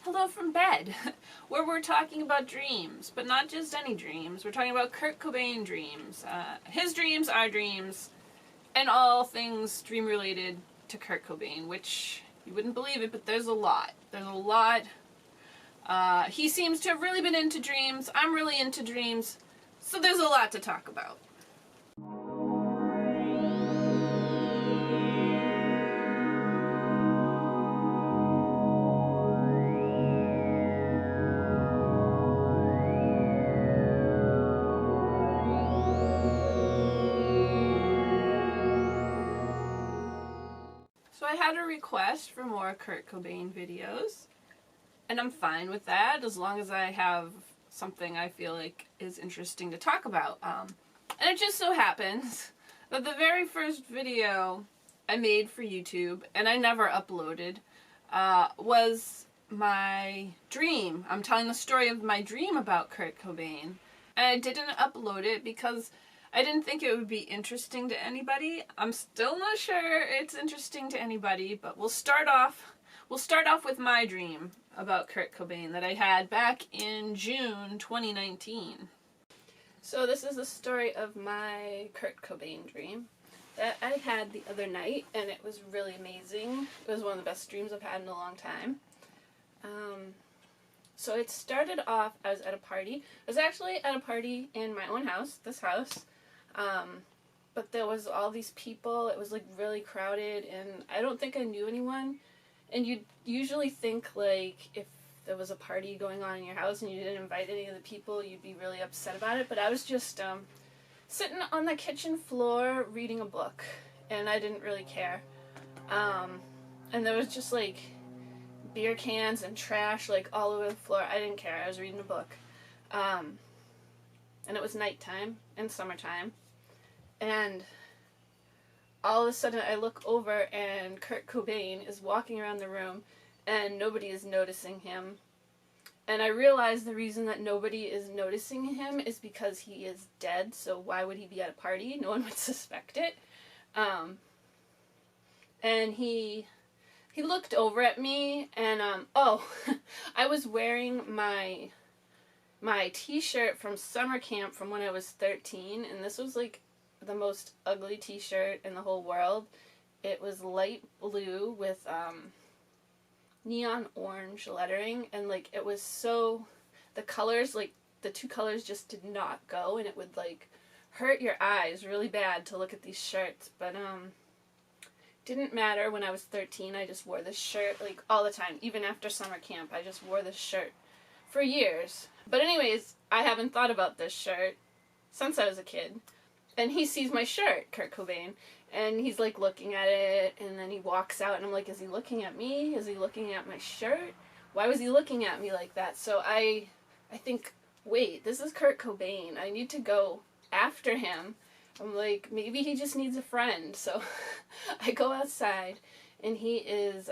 Hello from bed, where we're talking about dreams, but not just any dreams. We're talking about Kurt Cobain dreams, his dreams, our dreams, and all things dream related to Kurt Cobain, which you wouldn't believe it, but there's a lot. There's a lot. He seems to have really been into dreams. I'm really into dreams, so there's a lot to talk about. So I had a request for more Kurt Cobain videos, and I'm fine with that as long as I have something I feel like is interesting to talk about. And it just so happens that the very first video I made for YouTube, and I never uploaded, was my dream. I'm telling the story of my dream about Kurt Cobain, and I didn't upload it because I didn't think it would be interesting to anybody. I'm still not sure it's interesting to anybody, but we'll start off with my dream about Kurt Cobain that I had back in June 2019. So this is the story of my Kurt Cobain dream that I had the other night, and it was really amazing. It was one of the best dreams I've had in a long time. So it started off, I was at a party. I was actually at a party in my own house, this house. But there was all these people. It was like really crowded, and I don't think I knew anyone. And you'd usually think like if there was a party going on in your house and you didn't invite any of the people, you'd be really upset about it. But I was just sitting on the kitchen floor reading a book, and I didn't really care. And there was just like beer cans and trash like all over the floor. I didn't care. I was reading a book. And it was nighttime and summertime. And all of a sudden I look over and Kurt Cobain is walking around the room and nobody is noticing him. And I realize the reason that nobody is noticing him is because he is dead, so why would he be at a party? No one would suspect it. And he looked over at me and, I was wearing my t-shirt from summer camp from when I was 13, and this was like the most ugly t-shirt in the whole world. It was light blue with neon orange lettering, and like it was so, the colors, like the two colors just did not go, and it would like hurt your eyes really bad to look at these shirts. But didn't matter. When I was 13, I just wore this shirt like all the time. Even after summer camp, I just wore this shirt for years. But anyways, I haven't thought about this shirt since I was a kid. And he sees my shirt, Kurt Cobain, and he's like looking at it, and then he walks out, and I'm like, is he looking at me? Is he looking at my shirt? Why was he looking at me like that? So I think, wait, this is Kurt Cobain. I need to go after him. I'm like, maybe he just needs a friend. So I go outside, and he is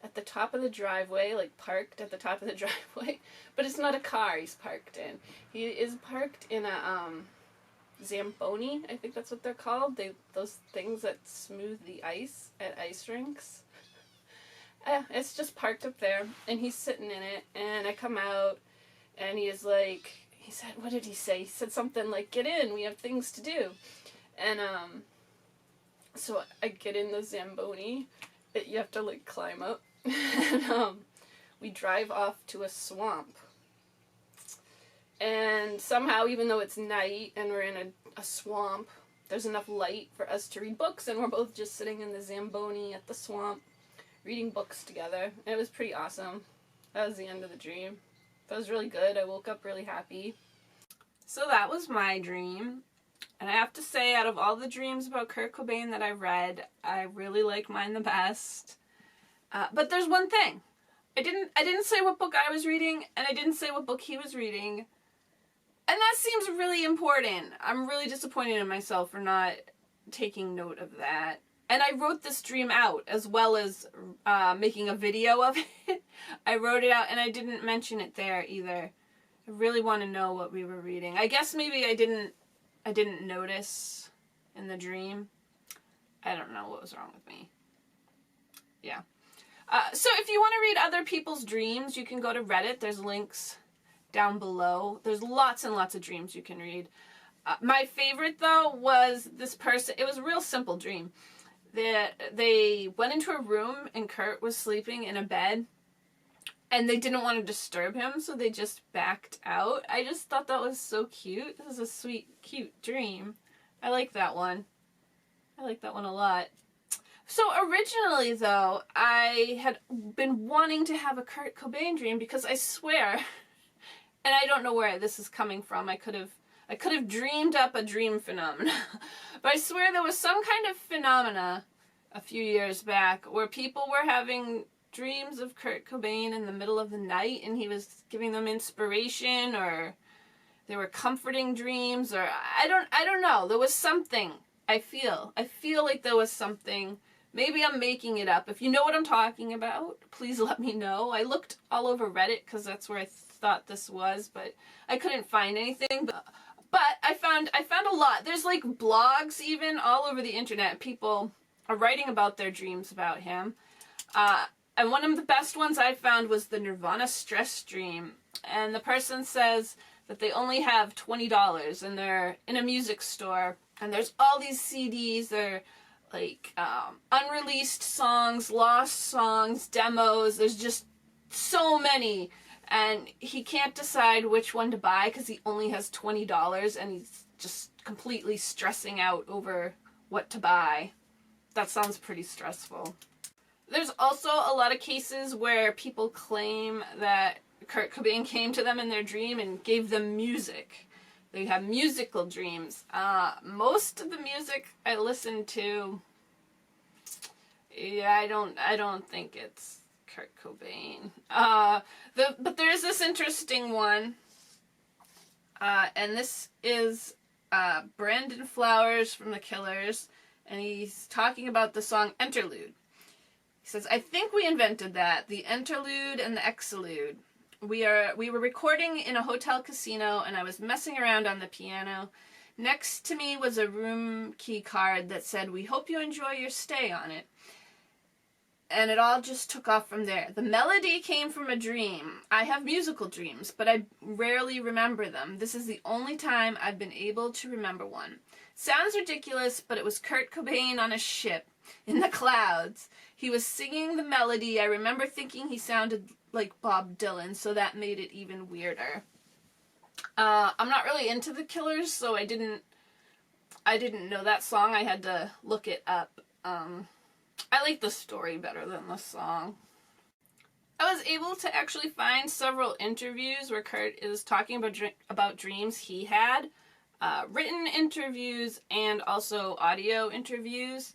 at the top of the driveway, like parked at the top of the driveway. But it's not a car he's parked in. He is parked in a Zamboni, I think that's what they're called. Those things that smooth the ice at ice rinks. It's just parked up there, and he's sitting in it, and I come out, and he is like, he said, what did he say? He said something like, get in, we have things to do. And so I get in the Zamboni. You have to like climb up. And we drive off to a swamp. And somehow, even though it's night and we're in a swamp, there's enough light for us to read books, and we're both just sitting in the Zamboni at the swamp reading books together. And it was pretty awesome. That was the end of the dream. That was really good. I woke up really happy. So that was my dream. And I have to say, out of all the dreams about Kurt Cobain that I've read, I really like mine the best. But there's one thing. I didn't say what book I was reading, and I didn't say what book he was reading. And that seems really important. I'm really disappointed in myself for not taking note of that. And I wrote this dream out, as well as making a video of it. I wrote it out, and I didn't mention it there either. I really want to know what we were reading. I guess maybe I didn't notice in the dream. I don't know what was wrong with me. Yeah. So if you want to read other people's dreams, you can go to Reddit. There's links down below. There's lots and lots of dreams you can read. My favorite, though, was this person. It was a real simple dream. They went into a room and Kurt was sleeping in a bed. And they didn't want to disturb him, so they just backed out. I just thought that was so cute. This is a sweet, cute dream. I like that one. I like that one a lot. So originally, though, I had been wanting to have a Kurt Cobain dream because I swear, and I don't know where this is coming from. I could have dreamed up a dream phenomena, but I swear there was some kind of phenomena a few years back where people were having dreams of Kurt Cobain in the middle of the night, and he was giving them inspiration, or they were comforting dreams, or I don't know. There was something. I feel like there was something. Maybe I'm making it up. If you know what I'm talking about, please let me know. I looked all over Reddit because that's where I thought this was, but I couldn't find anything. But I found a lot. There's like blogs even all over the internet. People are writing about their dreams about him. And one of the best ones I found was the Nirvana Stress Dream. And the person says that they only have $20 and they're in a music store. And there's all these CDs. They're like unreleased songs, lost songs, demos. There's just so many. And he can't decide which one to buy because he only has $20. And he's just completely stressing out over what to buy. That sounds pretty stressful. There's also a lot of cases where people claim that Kurt Cobain came to them in their dream and gave them music. They have musical dreams. Most of the music I listen to, yeah, I don't think it's Kurt Cobain. But there is this interesting one, and this is Brandon Flowers from The Killers, and he's talking about the song Interlude. He says, I think we invented that, the interlude and the exalude. We were recording in a hotel casino, and I was messing around on the piano. Next to me was a room key card that said, we hope you enjoy your stay on it. And it all just took off from there. The melody came from a dream. I have musical dreams, but I rarely remember them. This is the only time I've been able to remember one. Sounds ridiculous, but it was Kurt Cobain on a ship in the clouds. He was singing the melody. I remember thinking he sounded like Bob Dylan, so that made it even weirder. I'm not really into The Killers, so I didn't know that song. I had to look it up. I like the story better than the song. I was able to actually find several interviews where Kurt is talking about dreams he had. Written interviews and also audio interviews.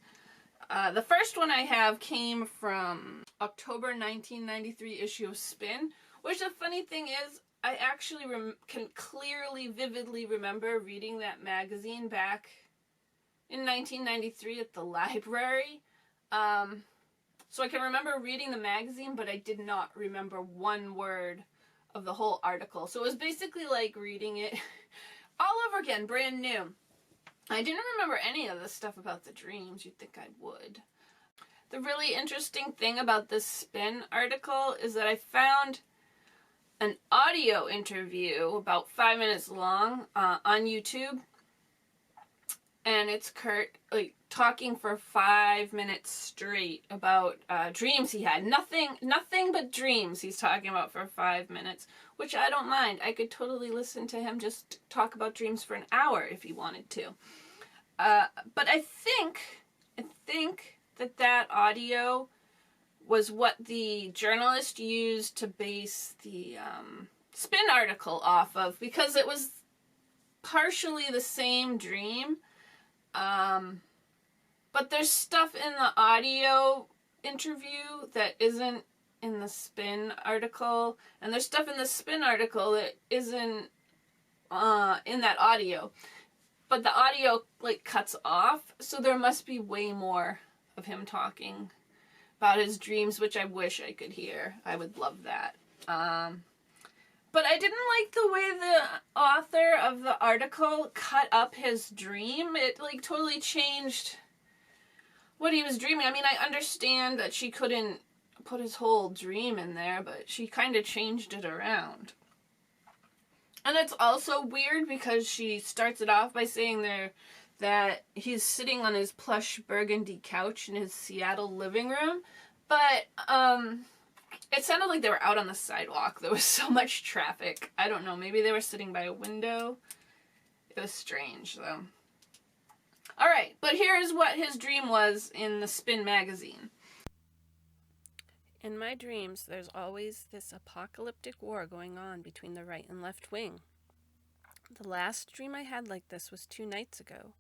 The first one I have came from October 1993 issue of Spin, which the funny thing is, I actually can clearly, vividly remember reading that magazine back in 1993 at the library. So I can remember reading the magazine, but I did not remember one word of the whole article. So it was basically like reading it all over again, brand new. I didn't remember any of the stuff about the dreams. You'd think I would. The really interesting thing about this Spin article is that I found an audio interview about 5 minutes long on YouTube. And it's Kurt like talking for 5 minutes straight about dreams he had. Nothing but dreams he's talking about for 5 minutes, which I don't mind. I could totally listen to him just talk about dreams for an hour if he wanted to. But I think that audio was what the journalist used to base the Spin article off of, because it was partially the same dream. But there's stuff in the audio interview that isn't in the Spin article, and there's stuff in the Spin article that isn't in that audio. But the audio like cuts off, so there must be way more of him talking about his dreams, which I wish I could hear. I would love that. But I didn't like the way the author of the article cut up his dream. It like totally changed what he was dreaming. I mean, I understand that she couldn't put his whole dream in there, but she kind of changed it around. And it's also weird because she starts it off by saying that he's sitting on his plush burgundy couch in his Seattle living room, but it sounded like they were out on the sidewalk. There was so much traffic. I don't know, maybe they were sitting by a window. It was strange, though. Alright, but here's what his dream was in the Spin magazine. In my dreams, there's always this apocalyptic war going on between the right and left wing. The last dream I had like this was 2 nights ago.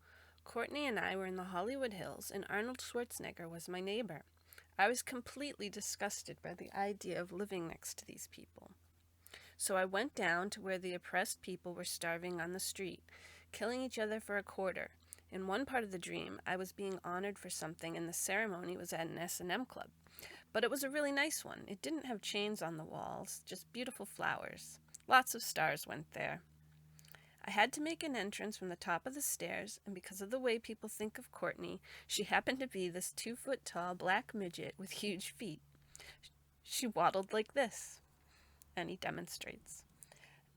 Courtney and I were in the Hollywood Hills, and Arnold Schwarzenegger was my neighbor. I was completely disgusted by the idea of living next to these people. So I went down to where the oppressed people were starving on the street, killing each other for a quarter. In one part of the dream, I was being honored for something, and the ceremony was at an S&M club. But it was a really nice one. It didn't have chains on the walls, just beautiful flowers. Lots of stars went there. I had to make an entrance from the top of the stairs, and because of the way people think of Courtney, she happened to be this 2-foot-tall black midget with huge feet. She waddled like this. And he demonstrates.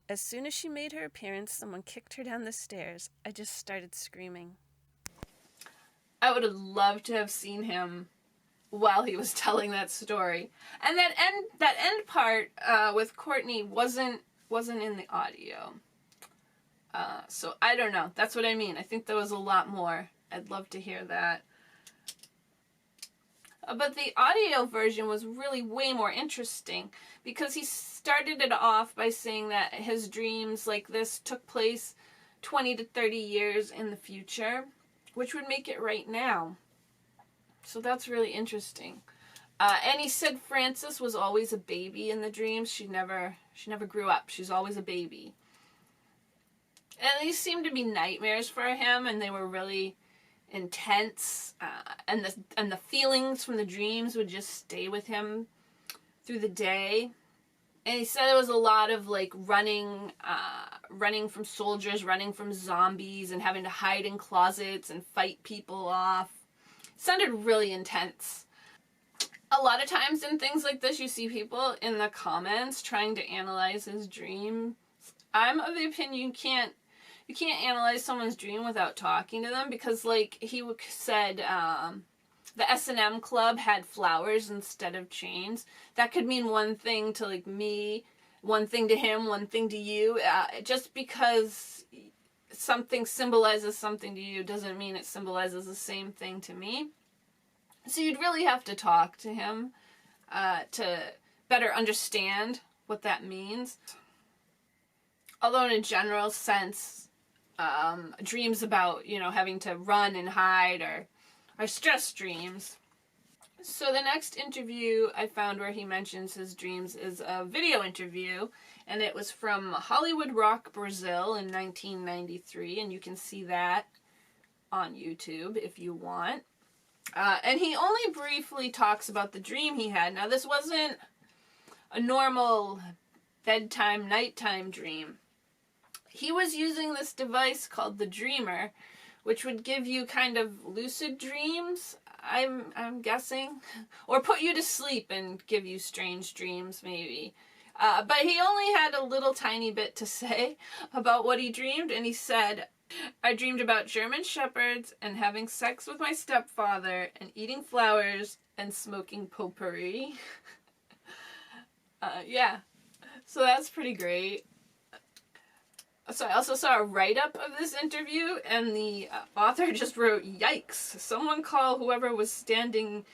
As soon as she made her appearance, someone kicked her down the stairs. I just started screaming. I would have loved to have seen him while he was telling that story. And that end part with Courtney wasn't in the audio. So I don't know. That's what I mean. I think there was a lot more. I'd love to hear that. But the audio version was really way more interesting because he started it off by saying that his dreams like this took place 20 to 30 years in the future, which would make it right now. So that's really interesting. And he said Frances was always a baby in the dreams. She never grew up. She's always a baby. And these seemed to be nightmares for him, and they were really intense. And the feelings from the dreams would just stay with him through the day. And he said it was a lot of like running from soldiers, running from zombies, and having to hide in closets and fight people off. It sounded really intense. A lot of times in things like this, you see people in the comments trying to analyze his dream. I'm of the opinion you can't analyze someone's dream without talking to them, because like he said the S&M club had flowers instead of chains. That could mean one thing to like me, one thing to him, one thing to you. Just because something symbolizes something to you doesn't mean it symbolizes the same thing to me. So you'd really have to talk to him to better understand what that means. Although in a general sense, dreams about, having to run and hide are stress dreams. So the next interview I found where he mentions his dreams is a video interview, and it was from Hollywood Rock, Brazil in 1993, and you can see that on YouTube if you want. And he only briefly talks about the dream he had. Now, this wasn't a normal bedtime, nighttime dream. He was using this device called the Dreamer, which would give you kind of lucid dreams, I'm guessing, or put you to sleep and give you strange dreams, maybe. But he only had a little tiny bit to say about what he dreamed, and he said, I dreamed about German shepherds and having sex with my stepfather and eating flowers and smoking potpourri. Yeah, so that's pretty great. So I also saw a write-up of this interview, and the author just wrote, yikes, someone call whoever was standing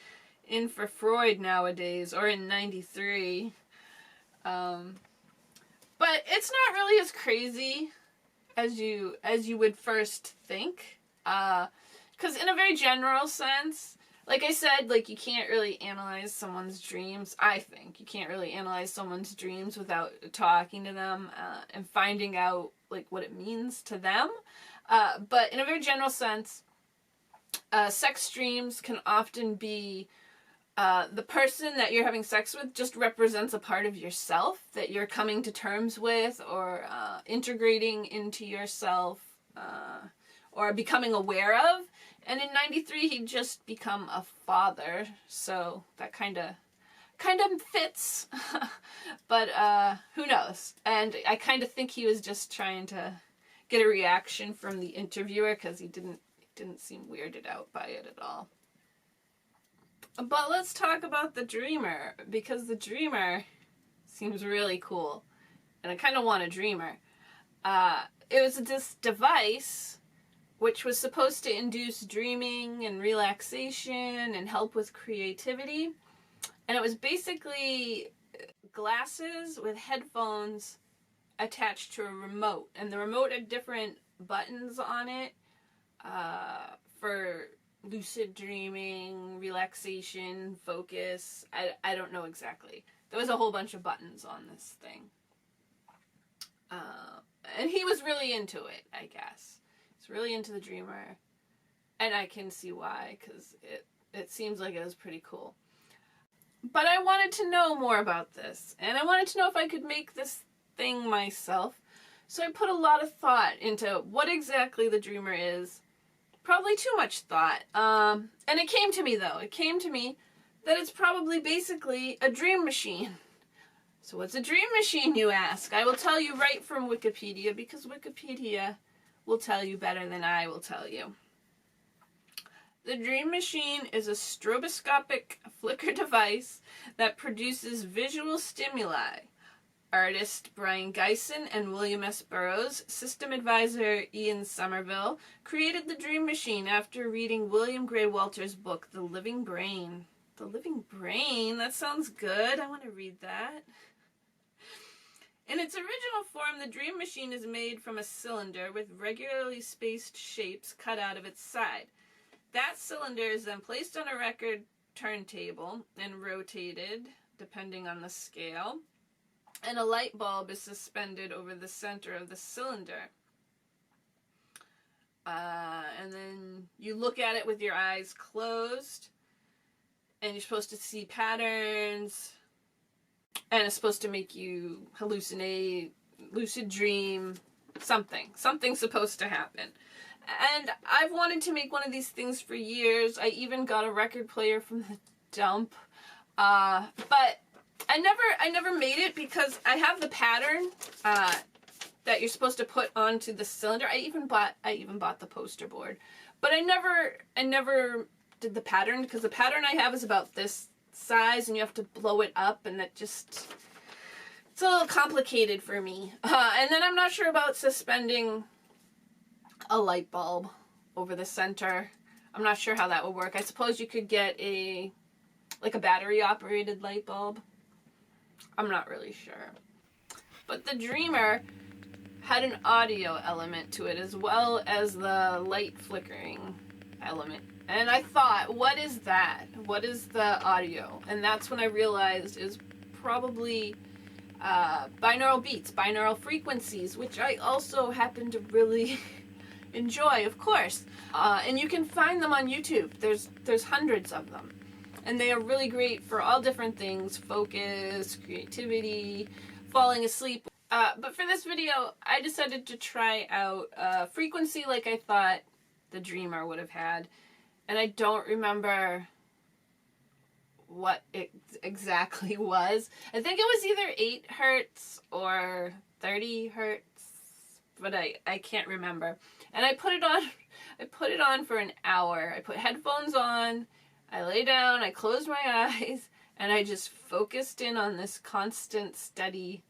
in for Freud nowadays, or in 93. But it's not really as crazy as you would first think. Because in a very general sense, like I said, like you can't really analyze someone's dreams. I think you can't really analyze someone's dreams without talking to them and finding out like what it means to them. But in a very general sense, sex dreams can often be the person that you're having sex with just represents a part of yourself that you're coming to terms with or integrating into yourself or becoming aware of. And in 93, he'd just become a father, so that kind of kind of fits, but who knows? And I kind of think he was just trying to get a reaction from the interviewer because he didn't seem weirded out by it at all. But let's talk about the Dreamer, because the Dreamer seems really cool, and I kind of want a Dreamer. It was this device which was supposed to induce dreaming and relaxation and help with creativity. And it was basically glasses with headphones attached to a remote. And the remote had different buttons on it for lucid dreaming, relaxation, focus. I don't know exactly. There was a whole bunch of buttons on this thing. And he was really into it, I guess. He's really into the Dreamer. And I can see why, because it seems like it was pretty cool. But I wanted to know more about this. And I wanted to know if I could make this thing myself. So I put a lot of thought into what exactly the Dreamer is. Probably too much thought. And it came to me, though. It came to me that it's probably basically a dream machine. So what's a dream machine, you ask? I will tell you right from Wikipedia, because Wikipedia will tell you better than I will tell you. The dream machine is a stroboscopic flicker device that produces visual stimuli. Artist Brian Geisen and William S. Burroughs, system advisor Ian Somerville, created the dream machine after reading William Gray Walter's book, The Living Brain. The Living Brain? That sounds good. I want to read that. In its original form, the dream machine is made from a cylinder with regularly spaced shapes cut out of its side. That cylinder is then placed on a record turntable and rotated, depending on the scale, and a light bulb is suspended over the center of the cylinder. And then you look at it with your eyes closed, and you're supposed to see patterns, and it's supposed to make you hallucinate, lucid dream, something. Something's supposed to happen. And I've wanted to make one of these things for years. I even got a record player from the dump. But I never made it because I have the pattern that you're supposed to put onto the cylinder. I even bought the poster board. But I never did the pattern, because the pattern I have is about this size and you have to blow it up, and that just, it's a little complicated for me. And then I'm not sure about suspending a light bulb over the center. I'm not sure how that would work. I suppose you could get a battery operated light bulb. I'm not really sure. But the Dreamer had an audio element to it as well as the light flickering element. And I thought, what is that? What is the audio? And that's when I realized is probably binaural beats, binaural frequencies, which I also happen to really enjoy, of course. And you can find them on YouTube. There's hundreds of them. And they are really great for all different things: focus, creativity, falling asleep. But for this video, I decided to try out a frequency like I thought the Dreamer would have had. And I don't remember what it exactly was. I think it was either 8 hertz or 30 hertz, but I can't remember. And I put it on for an hour. I put headphones on, I lay down, I closed my eyes, and I just focused in on this constant, steady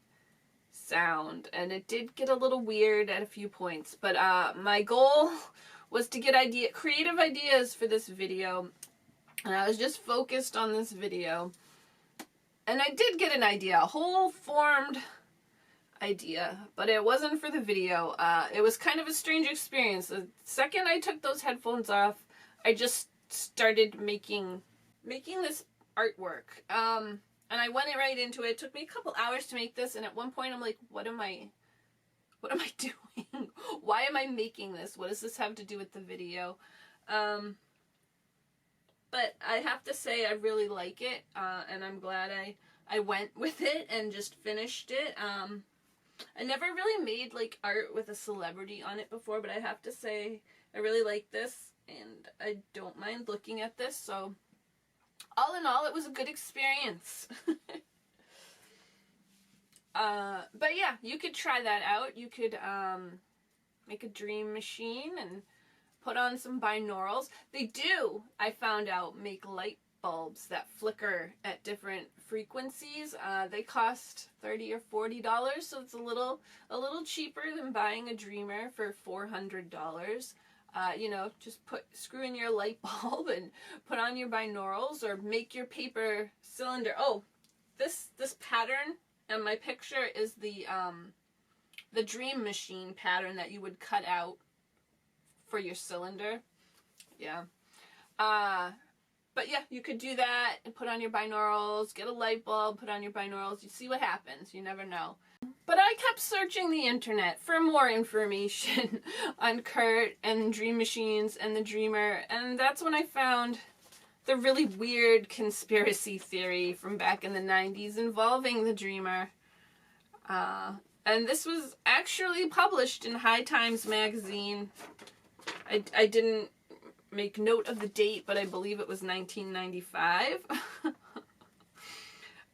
sound. And it did get a little weird at a few points, but my goal was to get creative ideas for this video, and I was just focused on this video, and I did get an idea, a whole formed idea, but it wasn't for the video. It was kind of a strange experience. The second I took those headphones off, I just started making this artwork, and I went right into it. It took me a couple hours to make this, and at one point I'm like, what am I doing? Why am I making this? What does this have to do with the video? But I have to say I really like it, and I'm glad I went with it and just finished it. I never really made like art with a celebrity on it before, but I have to say I really like this, and I don't mind looking at this, so all in all, it was a good experience. But yeah, you could try that out. You could make a dream machine and put on some binaurals. They do, I found out, make light bulbs that flicker at different frequencies. They cost $30 or $40, so it's a little cheaper than buying a dreamer for $400. You know, just screw in your light bulb and put on your binaurals, or make your paper cylinder. Oh, this pattern in my picture is the dream machine pattern that you would cut out for your cylinder. Yeah. But yeah, you could do that and put on your binaurals, get a light bulb, put on your binaurals. You see what happens. You never know. But I kept searching the internet for more information on Kurt and dream machines and the dreamer, and that's when I found the really weird conspiracy theory from back in the 90s involving the dreamer. And this was actually published in High Times magazine. I didn't make note of the date, but I believe it was 1995.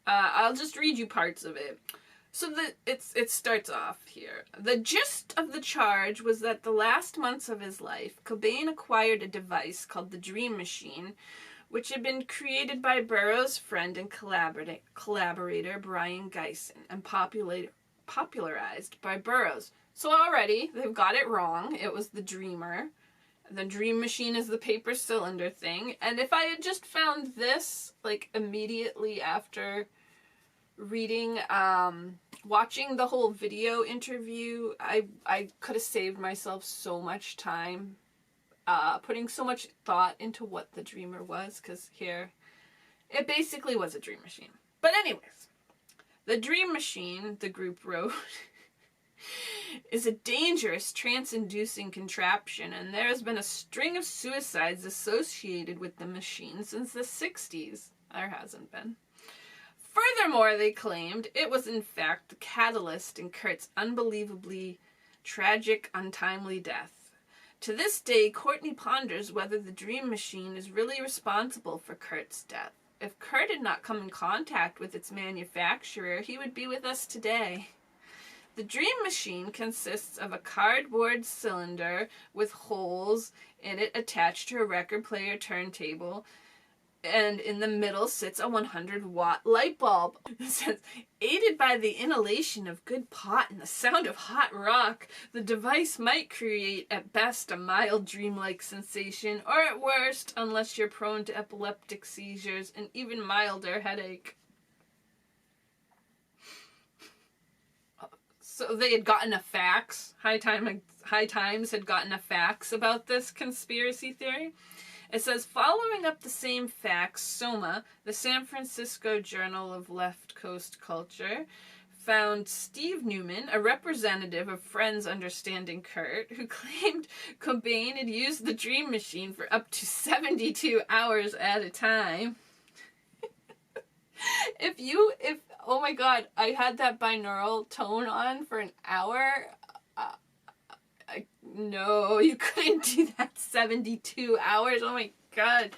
I'll just read you parts of it. So it starts off here. The gist of the charge was that the last months of his life, Cobain acquired a device called the Dream Machine, which had been created by Burroughs' friend and collaborator Brian Geisen and popularized by Burroughs. So already, they've got it wrong. It was the Dreamer. The Dream Machine is the paper cylinder thing. And if I had just found this, like, immediately after reading, watching the whole video interview, I could have saved myself so much time, putting so much thought into what the Dreamer was, because here, it basically was a dream machine. But anyways, the Dream Machine, the group wrote, is a dangerous trance-inducing contraption, and there has been a string of suicides associated with the machine since the 60s. There hasn't been. Furthermore, they claimed it was in fact the catalyst in Kurt's unbelievably tragic, untimely death. To this day, Courtney ponders whether the Dream Machine is really responsible for Kurt's death. If Kurt had not come in contact with its manufacturer, he would be with us today. The Dream Machine consists of a cardboard cylinder with holes in it attached to a record player turntable, and in the middle sits a 100-watt light bulb. It says, aided by the inhalation of good pot and the sound of hot rock, the device might create at best a mild dreamlike sensation, or at worst, unless you're prone to epileptic seizures, an even milder headache. So they had gotten a fax. High Times had gotten a fax about this conspiracy theory. It says, following up the same fax, SOMA, the San Francisco Journal of Left Coast Culture, found Steve Newman, a representative of Friends Understanding Kurt, who claimed Cobain had used the Dream Machine for up to 72 hours at a time. If oh my god, I had that binaural tone on for an hour. No, you couldn't do that 72 hours. Oh my god.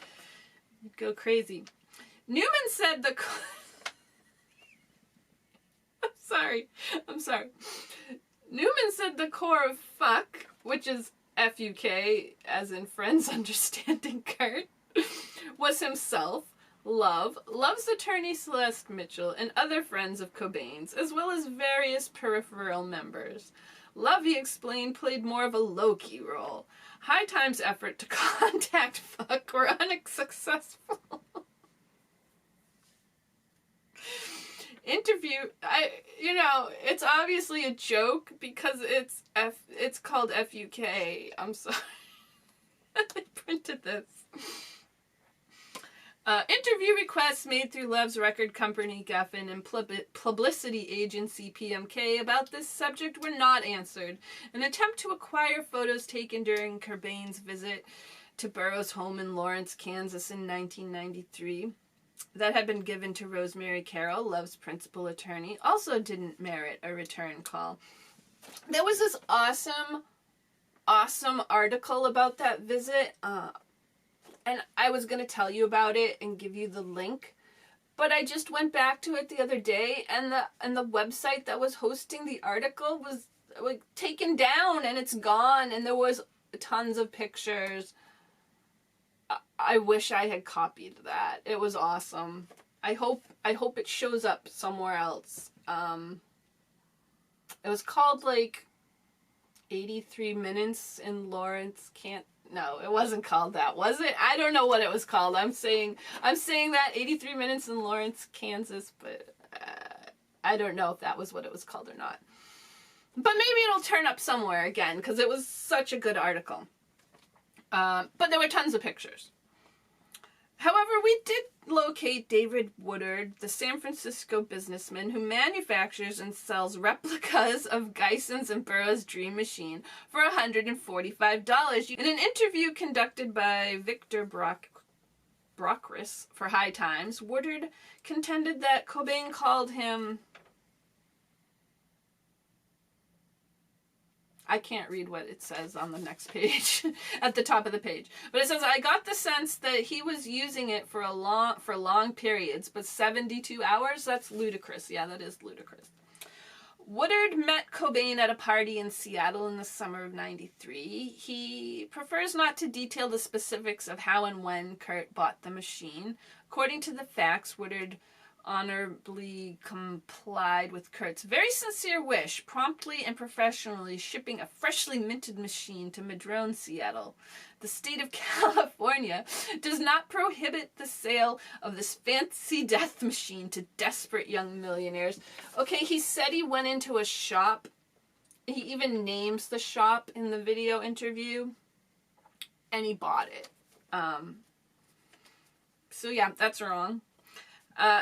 You'd go crazy. Newman said I'm sorry. Newman said the core of fuck, which is F-U-K, as in Friends Understanding Kurt, was himself. Love's attorney Celeste Mitchell, and other friends of Cobain's, as well as various peripheral members. Love, he explained, played more of a low-key role. High Time's effort to contact Fuck were unsuccessful. It's obviously a joke because it's called F-U-K. I'm sorry. I printed this. Interview requests made through Love's record company Geffen and publicity agency PMK about this subject were not answered. An attempt to acquire photos taken during Cobain's visit to Burroughs' home in Lawrence, Kansas in 1993 that had been given to Rosemary Carroll, Love's principal attorney, also didn't merit a return call. There was this awesome article about that visit. and I was going to tell you about it and give you the link, but I just went back to it the other day, and the website that was hosting the article was like taken down, and it's gone, and there was tons of pictures. I wish I had copied that. It was awesome. I hope it shows up somewhere else. It was called like 83 Minutes in Lawrence, no, it wasn't called that, was it? I don't know what it was called. I'm saying that 83 Minutes in Lawrence, Kansas, but I don't know if that was what it was called or not. But maybe it'll turn up somewhere again, because it was such a good article. But there were tons of pictures. However, we did locate David Woodard, the San Francisco businessman who manufactures and sells replicas of Geissens and Burroughs' Dream Machine for $145. In an interview conducted by Victor Brockris for High Times, Woodard contended that Cobain called him... I can't read what it says on the next page, at the top of the page. But it says, I got the sense that he was using it for long periods, but 72 hours? That's ludicrous. Yeah, that is ludicrous. Woodard met Cobain at a party in Seattle in the summer of '93. He prefers not to detail the specifics of how and when Kurt bought the machine. According to the facts, Woodard honorably complied with Kurt's very sincere wish, promptly and professionally shipping a freshly minted machine to Madrone, Seattle. The state of California does not prohibit the sale of this fancy death machine to desperate young millionaires. Okay, he said he went into a shop. He even names the shop in the video interview, and he bought it. So yeah, that's wrong.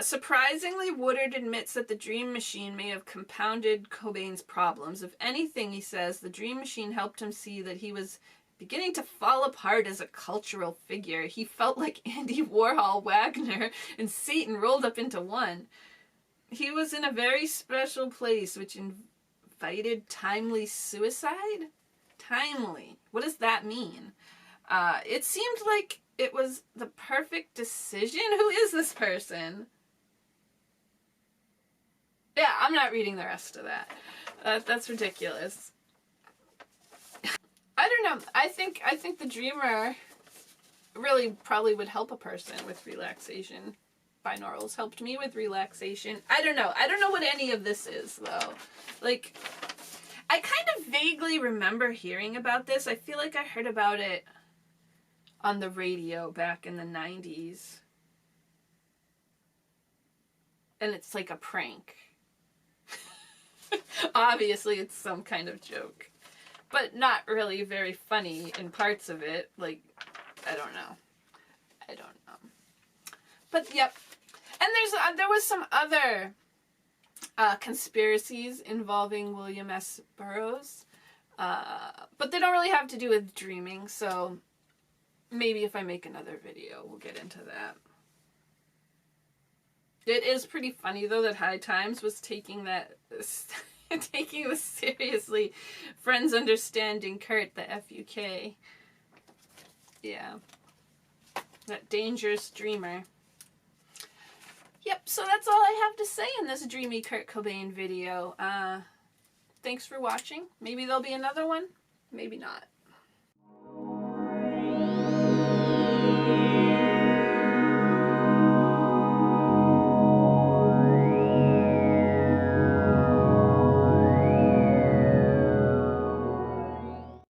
Surprisingly, Woodard admits that the Dream Machine may have compounded Cobain's problems. If anything, he says, the Dream Machine helped him see that he was beginning to fall apart as a cultural figure. He felt like Andy Warhol, Wagner, and Satan rolled up into one. He was in a very special place, which invited timely suicide? Timely. What does that mean? It seemed like it was the perfect decision. Who is this person? Yeah, I'm not reading the rest of that. That's ridiculous. I don't know. I think the Dreamer really probably would help a person with relaxation. Binaurals helped me with relaxation. I don't know. I don't know what any of this is, though. Like, I kind of vaguely remember hearing about this. I feel like I heard about it on the radio back in the 90s. And it's like a prank. Obviously, it's some kind of joke. But not really very funny in parts of it. Like, I don't know. But, yep. And there was some other conspiracies involving William S. Burroughs. But they don't really have to do with dreaming, so maybe if I make another video, we'll get into that. It is pretty funny, though, that High Times was taking this seriously. Friends understanding Kurt, the FUK. Yeah. That dangerous dreamer. Yep, so that's all I have to say in this dreamy Kurt Cobain video. Thanks for watching. Maybe there'll be another one. Maybe not.